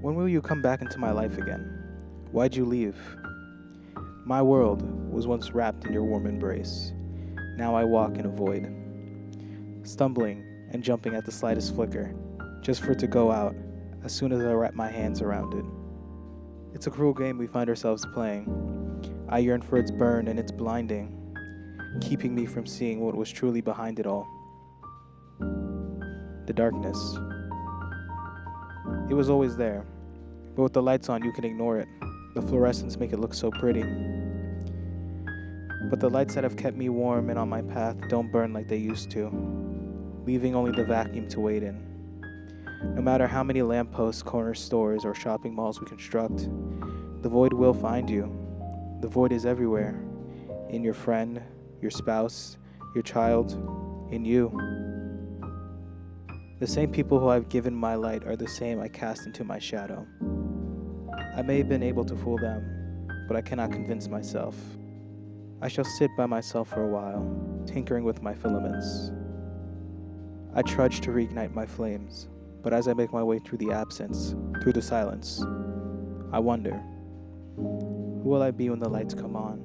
When will you come back into my life again? Why'd you leave? My world was once wrapped in your warm embrace. Now I walk in a void, stumbling and jumping at the slightest flicker, just for it to go out as soon as I wrap my hands around it. It's a cruel game we find ourselves playing. I yearn for its burn and its blinding, keeping me from seeing what was truly behind it all. The darkness. It was always there, but with the lights on you can ignore it. The fluorescents make it look so pretty. But the lights that have kept me warm and on my path don't burn like they used to, leaving only the vacuum to wait in. No matter how many lampposts, corner stores, or shopping malls we construct, the void will find you. The void is everywhere. In your friend, your spouse, your child, in you. The same people who I've given my light are the same I cast into my shadow. I may have been able to fool them, but I cannot convince myself. I shall sit by myself for a while, tinkering with my filaments. I trudge to reignite my flames, but as I make my way through the absence, through the silence, I wonder, who will I be when the lights come on?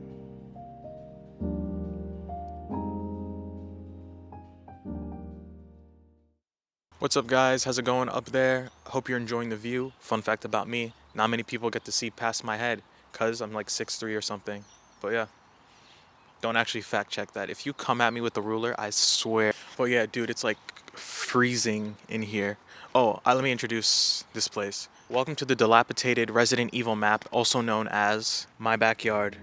What's up, guys? How's it going up there? Hope you're enjoying the view. Fun fact about me, not many people get to see past my head because I'm like 6'3" or something. But yeah, don't actually fact check that. If you come at me with the ruler, I swear. But yeah, dude, it's like freezing in here. Oh, let me introduce this place. Welcome to the dilapidated Resident Evil map, also known as my backyard.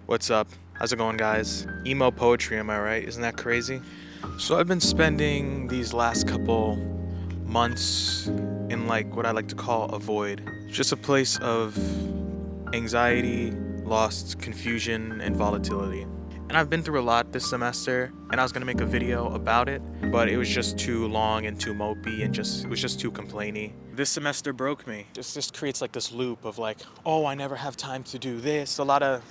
What's up? How's it going, guys? Emo poetry, am I right? Isn't that crazy? So I've been spending these last couple months in like what I like to call a void. Just a place of anxiety, lost, confusion, and volatility. And I've been through a lot this semester, and I was gonna make a video about it, but it was just too long and too mopey and it was just too complainy. This semester broke me. Just creates like this loop of like, oh, I never have time to do this. A lot of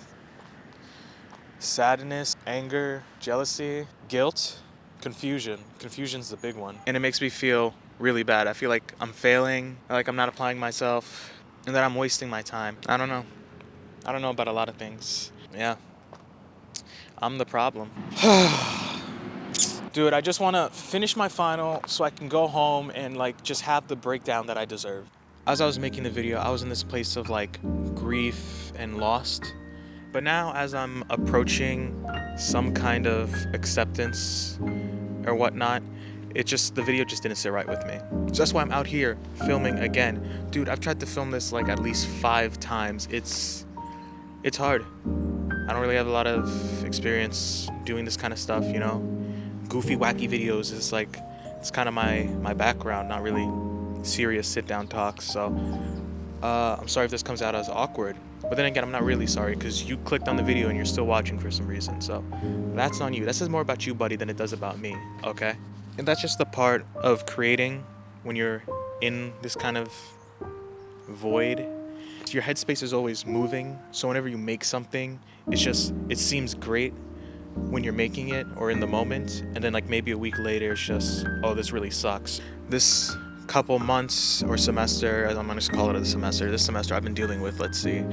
sadness, anger, jealousy, guilt, confusion. Confusion's the big one. And it makes me feel really bad. I feel like I'm failing, like I'm not applying myself, and that I'm wasting my time. I don't know about a lot of things. Yeah. I'm the problem. Dude, I just want to finish my final so I can go home and like just have the breakdown that I deserve. As I was making the video, I was in this place of like grief and lost. But now as I'm approaching some kind of acceptance or whatnot, the video just didn't sit right with me. So that's why I'm out here filming again. Dude, I've tried to film this like at least 5 times. It's hard. I don't really have a lot of experience doing this kind of stuff, you know? Goofy, wacky videos is like, it's kind of my background, not really serious sit-down talks. So I'm sorry if this comes out as awkward. But then again, I'm not really sorry because you clicked on the video and you're still watching for some reason. So that's on you. That says more about you, buddy, than it does about me, okay? And that's just the part of creating when you're in this kind of void. Your headspace is always moving, so whenever you make something, it seems great when you're making it or in the moment, and then like maybe a week later it's just, oh, this really sucks. This couple months or semester, I'm gonna just call it a semester, this semester I've been dealing with, let's see,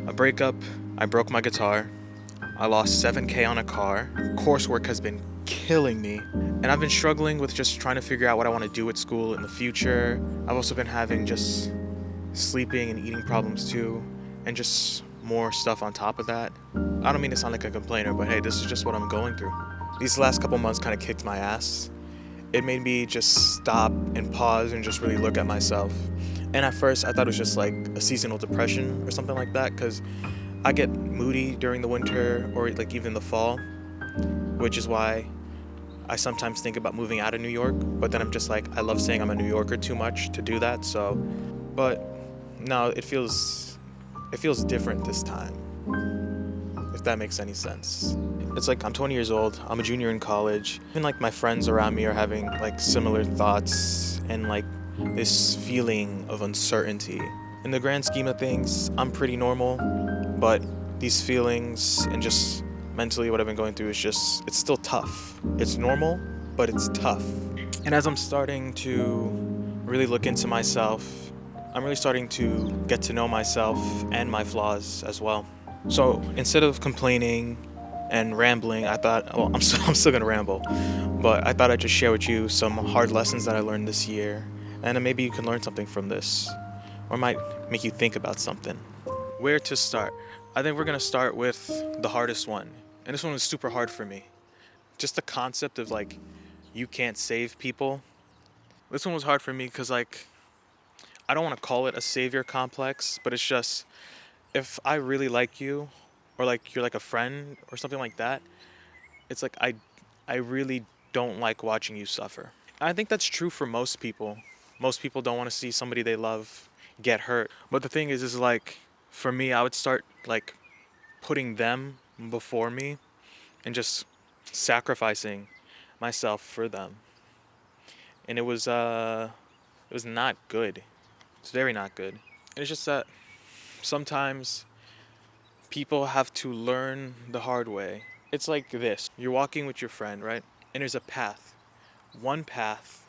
a breakup, I broke my guitar, I lost 7K on a car, coursework has been killing me, and I've been struggling with just trying to figure out what I want to do at school in the future. I've also been having just sleeping and eating problems too, and just more stuff on top of that. I don't mean to sound like a complainer, but hey, this is just what I'm going through. These last couple months kind of kicked my ass. It made me just stop and pause and just really look at myself. And at first I thought it was just like a seasonal depression or something like that, because I get moody during the winter or like even the fall, which is why I sometimes think about moving out of New York, but then I'm just like, I love saying I'm a New Yorker too much to do that, so. But no, it feels different this time, if that makes any sense. It's like I'm 20 years old, I'm a junior in college, and like my friends around me are having like similar thoughts and like this feeling of uncertainty. In the grand scheme of things, I'm pretty normal, but these feelings and just mentally what I've been going through is it's still tough. It's normal, but it's tough. And as I'm starting to really look into myself I'm really starting to get to know myself and my flaws as well. So instead of complaining and rambling, I thought, well, I'm still gonna ramble, but I thought I'd just share with you some hard lessons that I learned this year, and then maybe you can learn something from this, or it might make you think about something. Where to start? I think we're gonna start with the hardest one, and this one was super hard for me. Just the concept of like, you can't save people. This one was hard for me because like, I don't want to call it a savior complex, but it's just, if I really like you, or like you're like a friend or something like that, it's like I really don't like watching you suffer. I think that's true for most people. Most people don't want to see somebody they love get hurt. But the thing is like, for me, I would start like putting them before me and just sacrificing myself for them. And it was not good. It's very not good. And it's just that sometimes people have to learn the hard way. It's like this. You're walking with your friend, right? And there's a path. One path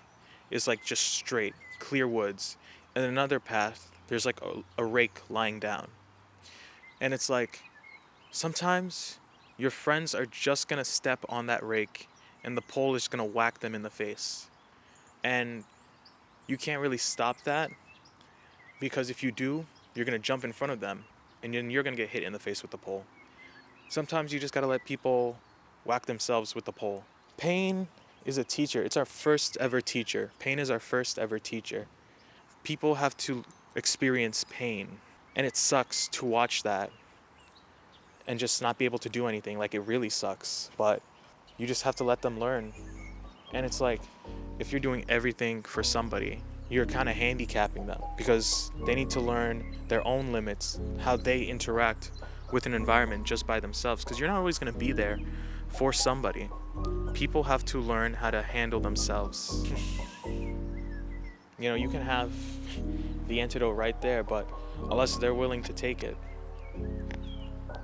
is like just straight, clear woods. And another path, there's like a rake lying down. And it's like, sometimes your friends are just gonna step on that rake and the pole is gonna whack them in the face. And you can't really stop that, because if you do, you're gonna jump in front of them and then you're gonna get hit in the face with the pole. Sometimes you just gotta let people whack themselves with the pole. Pain is a teacher. It's our first ever teacher. Pain is our first ever teacher. People have to experience pain, and it sucks to watch that and just not be able to do anything. Like, it really sucks, but you just have to let them learn. And it's like, if you're doing everything for somebody, you're kind of handicapping them, because they need to learn their own limits, how they interact with an environment just by themselves, because you're not always going to be there for somebody. People have to learn how to handle themselves. You know, you can have the antidote right there, but unless they're willing to take it,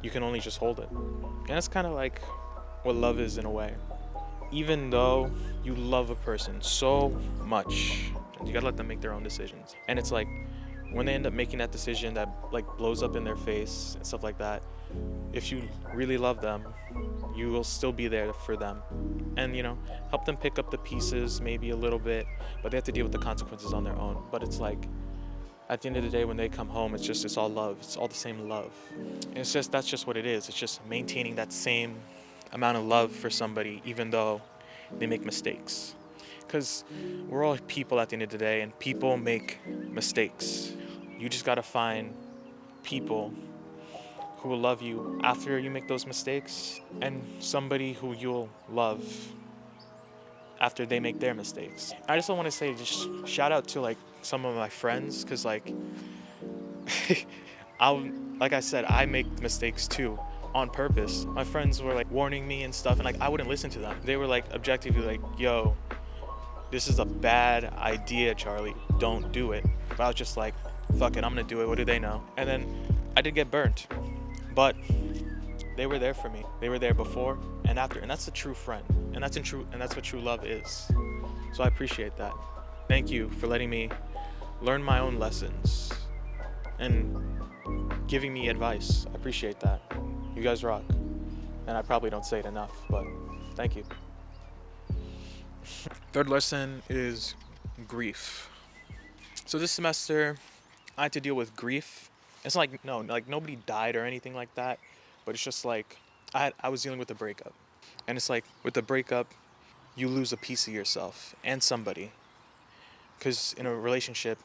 you can only just hold it. And that's kind of like what love is in a way. Even though you love a person so much, you gotta let them make their own decisions. And it's like, when they end up making that decision that like blows up in their face and stuff like that, if you really love them, you will still be there for them. And, you know, help them pick up the pieces maybe a little bit, but they have to deal with the consequences on their own. But it's like, at the end of the day, when they come home, it's all love. It's all the same love. And it's just, that's just what it is. It's just maintaining that same amount of love for somebody, even though they make mistakes. Because we're all people at the end of the day, and people make mistakes. You just gotta find people who will love you after you make those mistakes, and somebody who you'll love after they make their mistakes. I just want to say, just shout out to like some of my friends, because like like I said, I make mistakes too, on purpose. My friends were like warning me and stuff, and like I wouldn't listen to them. They were like objectively like, yo, this is a bad idea, Charlie, don't do it. But I was just like, fuck it, I'm gonna do it, what do they know? And then I did get burnt, but they were there for me. They were there before and after, and that's a true friend, and that's what true love is. So I appreciate that. Thank you for letting me learn my own lessons and giving me advice. I appreciate that. You guys rock. And I probably don't say it enough, but thank you. Third lesson is grief. So this semester, I had to deal with grief. It's like, no, like nobody died or anything like that, but it's just like, I was dealing with a breakup. And it's like, with the breakup, you lose a piece of yourself and somebody. Because in a relationship,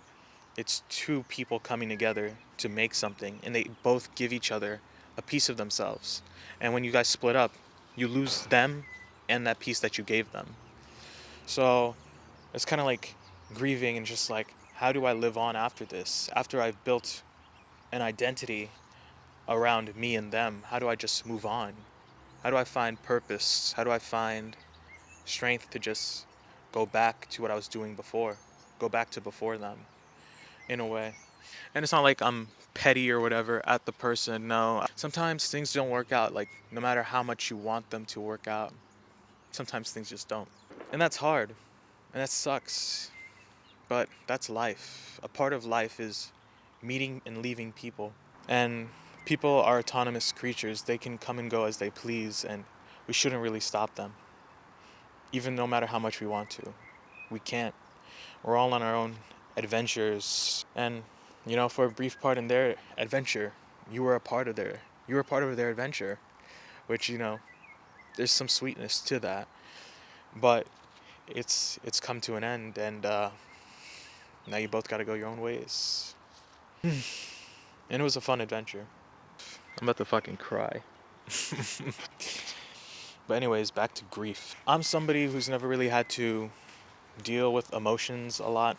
it's two people coming together to make something, and they both give each other a piece of themselves. And when you guys split up, you lose them and that piece that you gave them. So it's kind of like grieving and just like, how do I live on after this? After I've built an identity around me and them, how do I just move on? How do I find purpose? How do I find strength to just go back to what I was doing before? Go back to before them, in a way. And it's not like I'm petty or whatever at the person, no. Sometimes things don't work out, like no matter how much you want them to work out, sometimes things just don't. And that's hard, and that sucks. But that's life. A part of life is meeting and leaving people. And people are autonomous creatures. They can come and go as they please, and we shouldn't really stop them. Even no matter how much we want to. We can't. We're all on our own adventures. And, for a brief part in their adventure, you were part of their adventure. Which, there's some sweetness to that. But it's come to an end, and now you both gotta go your own ways. And it was a fun adventure. I'm about to fucking cry. But anyways, back to grief. I'm somebody who's never really had to deal with emotions a lot.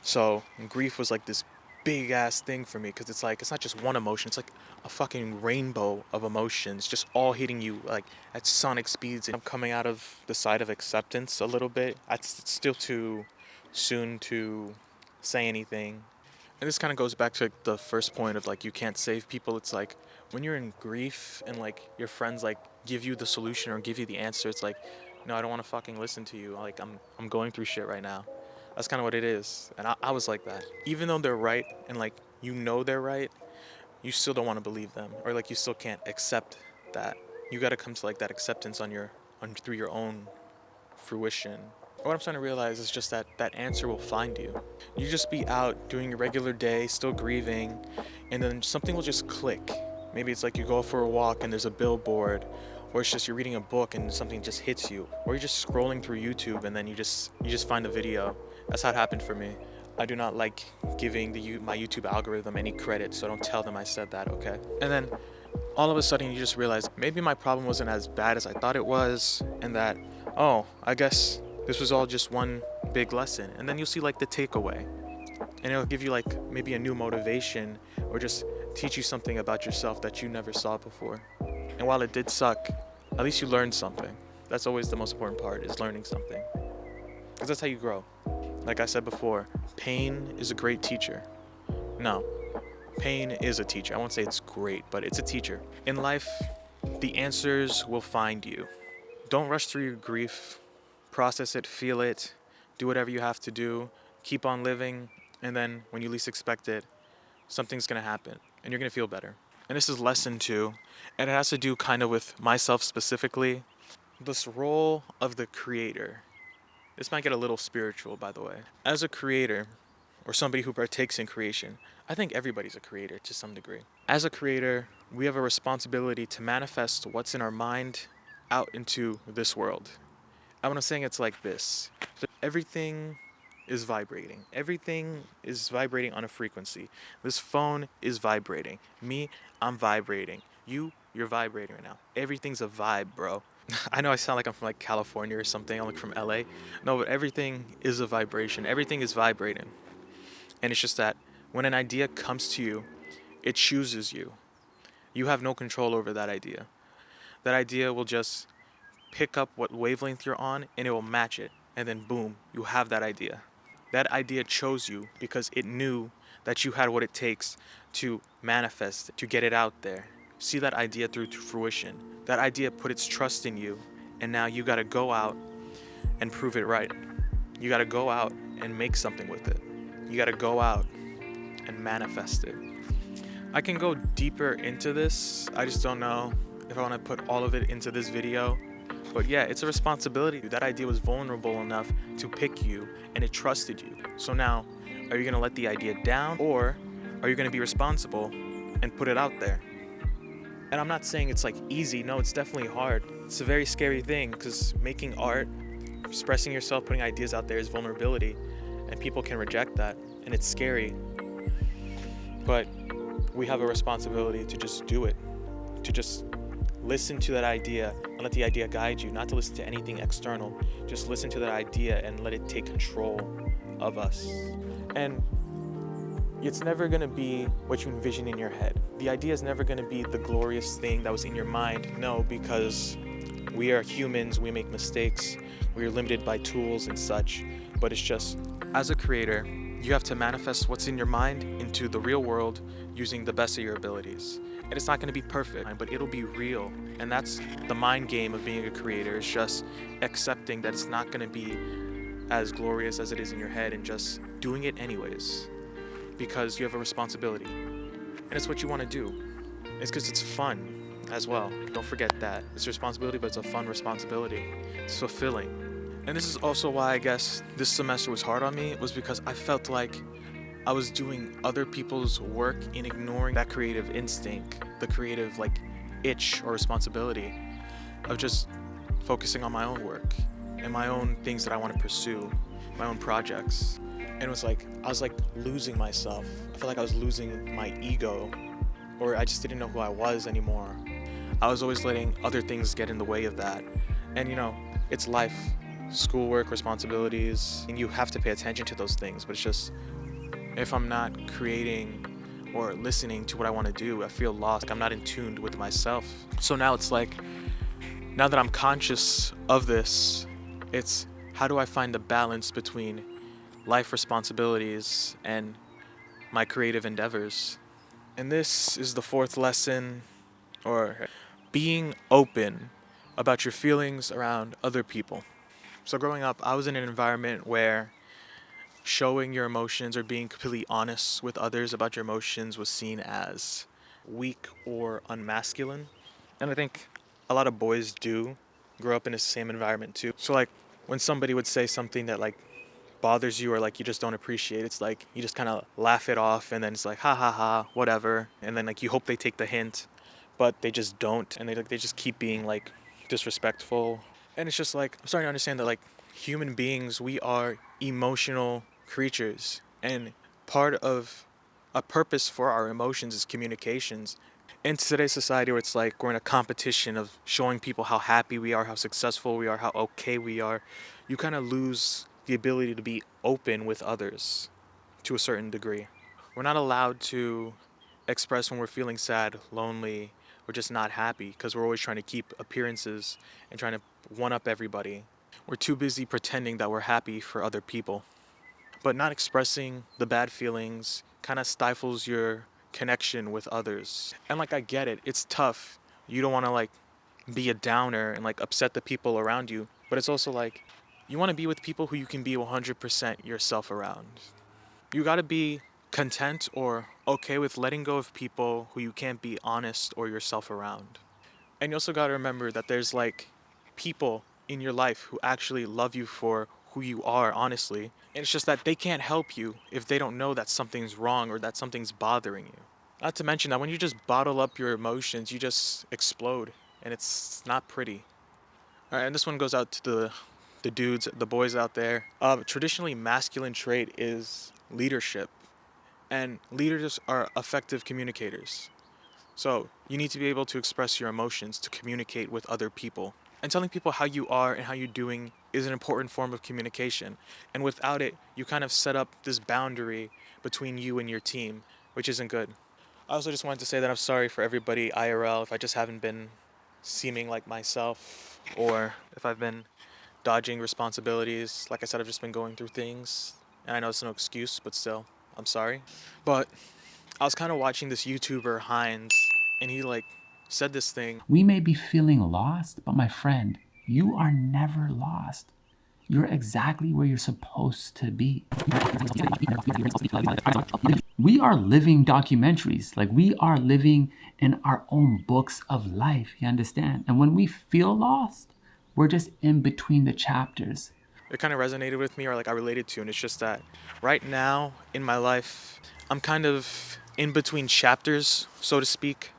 So grief was like this big ass thing for me, because it's like, it's not just one emotion, it's like a fucking rainbow of emotions just all hitting you like at sonic speeds. And I'm coming out of the side of acceptance a little bit. It's still too soon to say anything. And this kind of goes back to the first point of like, you can't save people. It's like when you're in grief and like your friends like give you the solution or give you the answer, it's like, no, I don't want to fucking listen to you. Like I'm going through shit right now. That's kind of what it is. And I was like that. Even though they're right and like they're right, you still don't want to believe them, or like you still can't accept that. You got to come to like that acceptance through your own fruition. What I'm starting to realize is just that answer will find you. You just be out doing your regular day, still grieving, and then something will just click. Maybe it's like you go for a walk and there's a billboard, or it's just you're reading a book and something just hits you, or you're just scrolling through YouTube and then you just find a video. That's how it happened for me. I do not like giving my YouTube algorithm any credit, so don't tell them I said that, okay? And then all of a sudden you just realize maybe my problem wasn't as bad as I thought it was, and that, oh, I guess this was all just one big lesson. And then you'll see like the takeaway, and it'll give you like maybe a new motivation, or just teach you something about yourself that you never saw before. And while it did suck, at least you learned something. That's always the most important part, is learning something, because that's how you grow. Like I said before, pain is a great teacher. No, pain is a teacher. I won't say it's great, but it's a teacher. In life, the answers will find you. Don't rush through your grief. Process it, feel it, do whatever you have to do, keep on living, and then when you least expect it, something's gonna happen, and you're gonna feel better. And this is lesson 2, and it has to do kind of with myself specifically. This role of the creator. This might get a little spiritual, by the way. As a creator, or somebody who partakes in creation, I think everybody's a creator to some degree. As a creator, we have a responsibility to manifest what's in our mind out into this world. I want to say it's like this. Everything is vibrating. Everything is vibrating on a frequency. This phone is vibrating. Me, I'm vibrating. You're vibrating right now. Everything's a vibe, bro. I know I sound like I'm from like California or something. I'm like from LA. No, but everything is a vibration. Everything is vibrating. And it's just that when an idea comes to you, it chooses you. You have no control over that idea. That idea will just pick up what wavelength you're on, and it will match it. And then boom, you have that idea. That idea chose you because it knew that you had what it takes to manifest, to get it out there. See that idea through to fruition. That idea put its trust in you, and now you gotta go out and prove it right. You gotta go out and make something with it. You gotta go out and manifest it. I can go deeper into this. I just don't know if I wanna put all of it into this video. But yeah, it's a responsibility. That idea was vulnerable enough to pick you, and it trusted you. So now, are you gonna let the idea down, or are you gonna be responsible and put it out there? And I'm not saying it's like easy. No, it's definitely hard. It's a very scary thing, because making art, expressing yourself, putting ideas out there is vulnerability, and people can reject that, and it's scary. But we have a responsibility to just do it, to just listen to that idea and let the idea guide you, not to listen to anything external. Just listen to that idea and let it take control of us. And it's never gonna be what you envision in your head. The idea is never gonna be the glorious thing that was in your mind. No, because we are humans, we make mistakes, we are limited by tools and such. But it's just, as a creator, you have to manifest what's in your mind into the real world using the best of your abilities. And it's not going to be perfect, but it'll be real. And that's the mind game of being a creator, is just accepting that it's not going to be as glorious as it is in your head and just doing it anyways because you have a responsibility. And it's what you want to do. It's because it's fun as well. Don't forget that. It's a responsibility, but it's a fun responsibility. It's fulfilling. And this is also why I guess this semester was hard on me, was because I felt like I was doing other people's work and ignoring that creative instinct, the creative itch or responsibility of just focusing on my own work and my own things that I want to pursue, my own projects. And it was like, I was losing myself. I felt like I was losing my ego, or I just didn't know who I was anymore. I was always letting other things get in the way of that. And it's life, schoolwork, responsibilities, and you have to pay attention to those things. But it's just, if I'm not creating or listening to what I want to do, I feel lost. I'm not in tune with myself. So now it's now that I'm conscious of this, it's how do I find the balance between life responsibilities and my creative endeavors? And this is the fourth lesson, or being open about your feelings around other people. So growing up, I was in an environment where showing your emotions or being completely honest with others about your emotions was seen as weak or unmasculine. And I think a lot of boys do grow up in the same environment too. So when somebody would say something that bothers you or you just don't appreciate, it's you just kind of laugh it off, and then it's ha ha ha, whatever. And then you hope they take the hint, but they just don't, and they just keep being disrespectful. And it's just I'm starting to understand that human beings, we are emotional creatures, and part of a purpose for our emotions is communications. In today's society where it's we're in a competition of showing people how happy we are, how successful we are, how okay we are, you kind of lose the ability to be open with others to a certain degree. We're not allowed to express when we're feeling sad, lonely, or just not happy, because we're always trying to keep appearances and trying to one-up everybody. We're too busy pretending that we're happy for other people. But not expressing the bad feelings kind of stifles your connection with others. And I get it, it's tough. You don't want to be a downer and upset the people around you, but it's also you want to be with people who you can be 100% yourself around. You got to be content or okay with letting go of people who you can't be honest or yourself around. And you also got to remember that there's people in your life who actually love you for who you are, honestly. And it's just that they can't help you if they don't know that something's wrong or that something's bothering you. Not to mention that when you just bottle up your emotions, you just explode, and it's not pretty. All right, and this one goes out to the dudes, the boys out there. Traditionally masculine trait is leadership, and leaders are effective communicators. So you need to be able to express your emotions to communicate with other people. And telling people how you are and how you're doing is an important form of communication. And without it, you kind of set up this boundary between you and your team, which isn't good. I also just wanted to say that I'm sorry for everybody IRL if I just haven't been seeming like myself, or if I've been dodging responsibilities. Like I said, I've just been going through things, and I know it's no excuse, but still, I'm sorry. But I was kind of watching this YouTuber, Hines, and he said this thing. We may be feeling lost, but my friend, you are never lost. You're exactly where you're supposed to be. We are living documentaries. We are living in our own books of life, you understand? And when we feel lost, we're just in between the chapters. It kind of resonated with me, or I related to, and it's just that right now in my life, I'm kind of in between chapters, so to speak.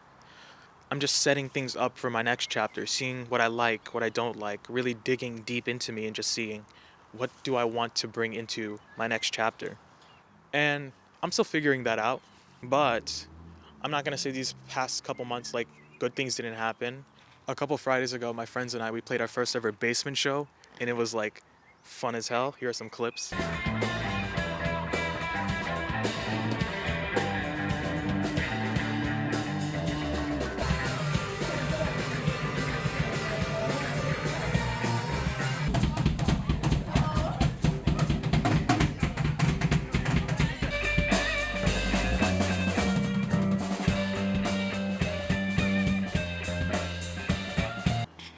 I'm just setting things up for my next chapter, seeing what I like, what I don't like, really digging deep into me and just seeing what do I want to bring into my next chapter. And I'm still figuring that out, but I'm not going to say these past couple months good things didn't happen. A couple Fridays ago, my friends and I, we played our first ever basement show, and it was fun as hell. Here are some clips.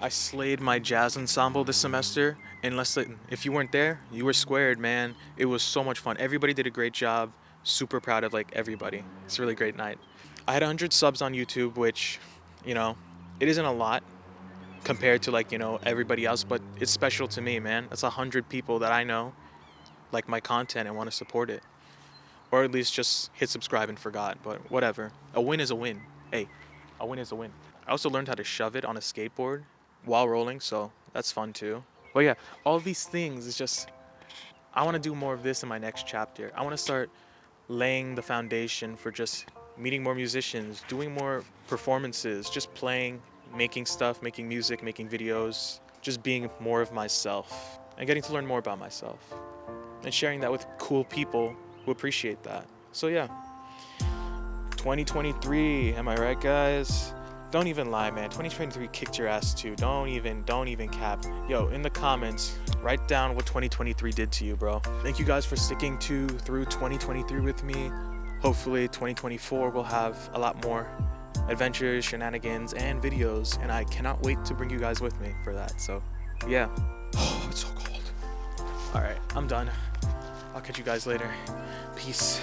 I slayed my jazz ensemble this semester, And if you weren't there, you were squared, man. It was so much fun. Everybody did a great job. Super proud of like everybody. It's a really great night. I had 100 subs on YouTube, which, you know, it isn't a lot compared to like, you know, everybody else, but it's special to me, man. That's 100 people that I know like my content and want to support it. Or at least just hit subscribe and forgot, but whatever. A win is a win. Hey, a win is a win. I also learned how to shove it on a skateboard while rolling, so that's fun too. But yeah, all these things is just, I want to do more of this in my next chapter. I want to start laying the foundation for just meeting more musicians, doing more performances, just playing, making stuff, making music, making videos, just being more of myself and getting to learn more about myself and sharing that with cool people who appreciate that. So yeah, 2023, am I right, guys? Don't even lie, man. 2023 kicked your ass too. Don't even cap. Yo, in the comments, write down what 2023 did to you, bro. Thank you guys for sticking through 2023 with me. Hopefully 2024 will have a lot more adventures, shenanigans, and videos, and I cannot wait to bring you guys with me for that. So yeah. Oh, it's so cold. All right, I'm done. I'll catch you guys later. Peace.